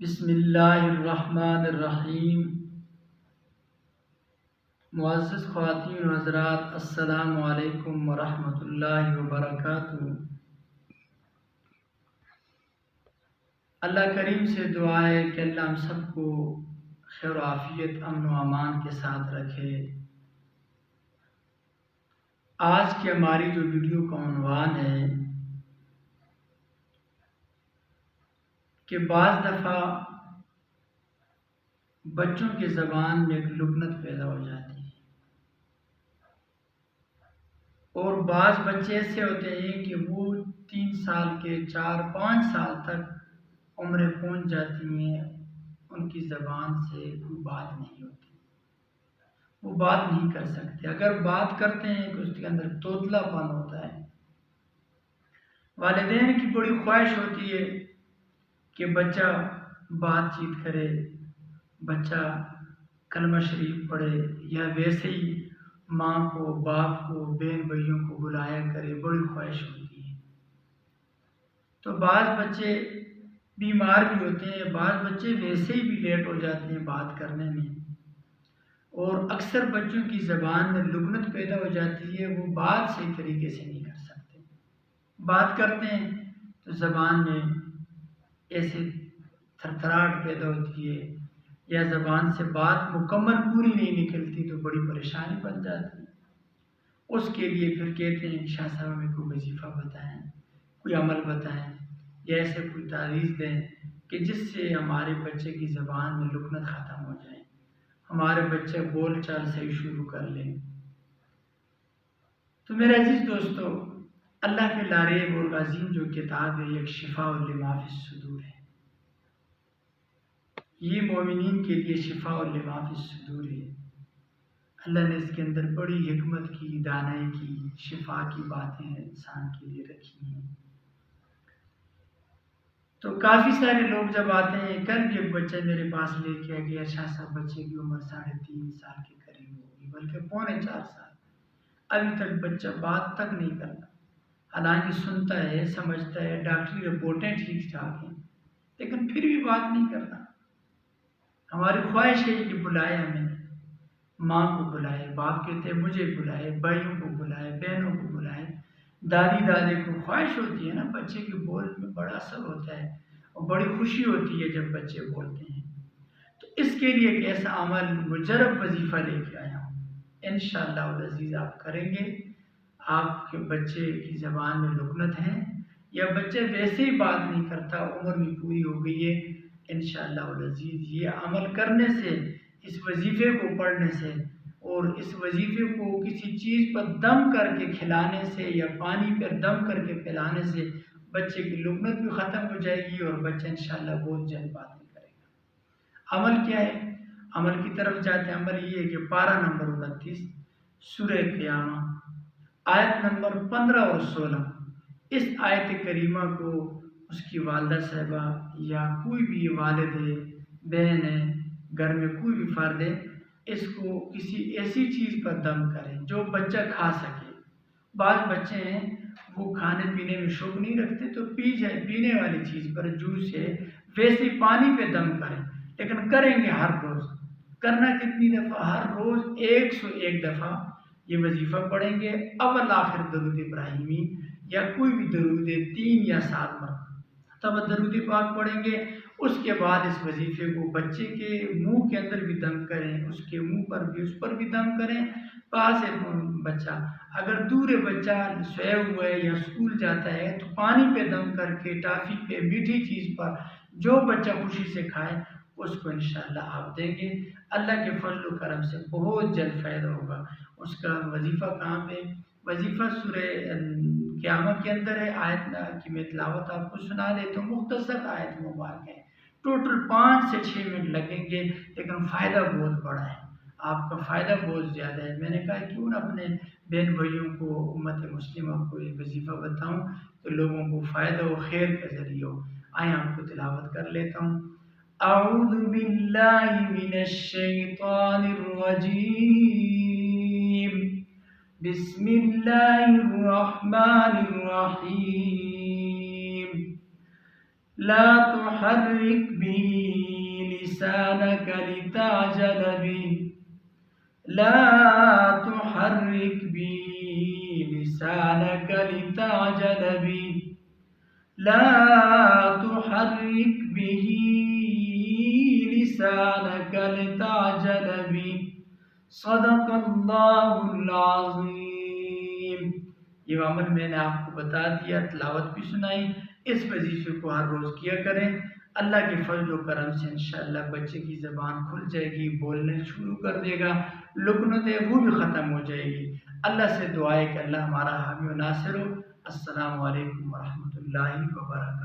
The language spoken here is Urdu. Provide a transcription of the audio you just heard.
بسم اللہ الرحمن الرحیم۔ معزز خواتین و حضرات، السلام علیکم ورحمۃ اللہ وبرکاتہ۔ اللہ کریم سے دعا ہے کہ اللہ ہم سب کو خیر و عافیت، امن و امان کے ساتھ رکھے۔ آج کی ہماری جو ویڈیو کا عنوان ہے کہ بعض دفعہ بچوں کی زبان میں ایک لکنت پیدا ہو جاتی ہے، اور بعض بچے ایسے ہوتے ہیں کہ وہ 3 سال کے 4-5 سال تک عمریں پہنچ جاتی ہیں، ان کی زبان سے کوئی بات نہیں ہوتی، وہ بات نہیں کر سکتے۔ اگر بات کرتے ہیں تو اس کے اندر توتلا پن ہوتا ہے۔ والدین کی بڑی خواہش ہوتی ہے کہ بچہ بات چیت کرے، بچہ کلمہ شریف پڑھے، یا ویسے ہی ماں کو، باپ کو، بہن بھائیوں کو بلایا کرے، بڑی خواہش ہوتی ہے۔ تو بعض بچے بیمار بھی ہوتے ہیں، بعض بچے ویسے ہی بھی لیٹ ہو جاتے ہیں بات کرنے میں، اور اکثر بچوں کی زبان میں لکنت پیدا ہو جاتی ہے، وہ بات صحیح طریقے سے نہیں کر سکتے۔ بات کرتے ہیں تو زبان میں ایسے تھرتھراہٹ پیدا ہوتی ہے، یا زبان سے بات مکمل پوری نہیں نکلتی، تو بڑی پریشانی بن جاتی ہے۔ اس کے لیے پھر کہتے ہیں شاہ صاحب ہمیں کوئی وظیفہ بتائیں، کوئی عمل بتائیں، یا ایسے کوئی تعویذ دیں کہ جس سے ہمارے بچے کی زبان میں لکنت ختم ہو جائے، ہمارے بچے بول چال صحیح شروع کر لیں۔ تو میرے عزیز دوستو، اللہ کے لاریب اور عظیم جو کتاب ہے، ایک شفاء لما فی الصدور ہے۔ یہ مومنین کے لیے شفاء لما فی الصدور ہے۔ اللہ نے اس کے اندر بڑی حکمت کی، دانائی کی، شفا کی باتیں انسان کے لیے رکھی ہیں۔ تو کافی سارے لوگ جب آتے ہیں، کل بھی ایک بچہ میرے پاس لے کے آ گیا، شاہ صاحب بچے کی عمر 3.5 سال کے قریب ہوگی، بلکہ 3.25 سال، ابھی تک بچہ بات تک نہیں کرتا۔ حالانکہ سنتا ہے، سمجھتا ہے، ڈاکٹری رپورٹیں ٹھیک ٹھاک ہیں، لیکن پھر بھی بات نہیں کرتا۔ ہماری خواہش ہے کہ بلائے ہمیں، ماں کو بلائے، باپ کہتے ہیں مجھے بلائے، بھائیوں کو بلائے، بہنوں کو بلائے، دادی دادے کو خواہش ہوتی ہے نا، بچے کے بول میں بڑا اثر ہوتا ہے، اور بڑی خوشی ہوتی ہے جب بچے بولتے ہیں۔ تو اس کے لیے ایک ایسا عمل مجرب وظیفہ لے کے آیا ہوں، انشاءاللہ العزیز آپ کریں گے، آپ کے بچے کی زبان میں لکنت ہے، یا بچے ویسے ہی بات نہیں کرتا، عمر بھی پوری ہو گئی ہے، انشاءاللہ العزیز یہ عمل کرنے سے، اس وظیفے کو پڑھنے سے، اور اس وظیفے کو کسی چیز پر دم کر کے کھلانے سے، یا پانی پر دم کر کے پلانے سے، بچے کی لکنت بھی ختم ہو جائے گی، اور بچہ انشاءاللہ بہت جلد باتیں کرے گا۔ عمل کیا ہے؟ عمل کی طرف جاتے ہیں۔ عمل یہ ہے کہ پارہ نمبر 29 سورہ قیامہ، آیت نمبر 15 اور 16، اس آیت کریمہ کو اس کی والدہ صاحبہ یا کوئی بھی والد ہے، بہن ہے، گھر میں کوئی بھی فرد ہے، اس کو کسی ایسی چیز پر دم کریں جو بچہ کھا سکے۔ بعض بچے ہیں وہ کھانے پینے میں شوق نہیں رکھتے، تو پینے والی چیز پر، جوس ہے، ویسے پانی پہ دم کریں، لیکن کریں گے ہر روز۔ کرنا کتنی دفعہ؟ ہر روز 101 دفعہ یہ وظیفہ پڑھیں گے، اول آخر درود ابراہیمی، یا کوئی بھی درود 3 یا 7 مرتبہ، تب درود پاک پڑھیں گے۔ اس کے بعد اس وظیفے کو بچے کے منہ کے اندر بھی دم کریں، اس کے منہ پر بھی، اس پر بھی دم کریں۔ پاس ہے بچہ، اگر دور بچہ سویا ہوا ہے یا اسکول جاتا ہے، تو پانی پہ دم کر کے، ٹافی پہ، میٹھی چیز پر، جو بچہ خوشی سے کھائے اس کو انشاءاللہ آپ دیں گے۔ اللہ کے فضل و کرم سے بہت جلد فائدہ ہوگا۔ اس کا وظیفہ کہاں پہ؟ وظیفہ سورہ قیامہ کے اندر ہے۔ آیت کی میں تلاوت آپ کو سنا دیتا ہوں، مختصر آیت مبارک ہے، ٹوٹل 5 سے 6 منٹ لگیں گے، لیکن فائدہ بہت بڑا ہے، آپ کا فائدہ بہت زیادہ ہے۔ میں نے کہا کیوں نہ اپنے بہن بھائیوں کو، امت مسلمہ کو یہ وظیفہ بتاؤں، تو لوگوں کو فائدہ و خیر کا ذریعہ ہو۔ آئیں آپ کو تلاوت کر لیتا ہوں۔ اعوذ باللہ من الشیطان الرجیم، بسم اللہ الرحمن الرحیم، لا تحرک به لسانك لتعجل به لا تحرك به لسانك لتعجل به لا تحرك به لسانك لتعجل به صدق اللہ العظیم. یہ عمل میں نے آپ کو بتا دیا، تلاوت بھی سنائی. اس وظیفے کو ہر روز کیا کریں. اللہ کے فضل و کرم سے انشاءاللہ بچے کی زبان کھل جائے گی، بولنے شروع کر دے گا، لکنت ہے وہ بھی ختم ہو جائے گی. اللہ سے دعا ہے کہ اللہ ہمارا حامی و ناصر ہو. السلام علیکم ورحمۃ اللہ وبرکاتہ.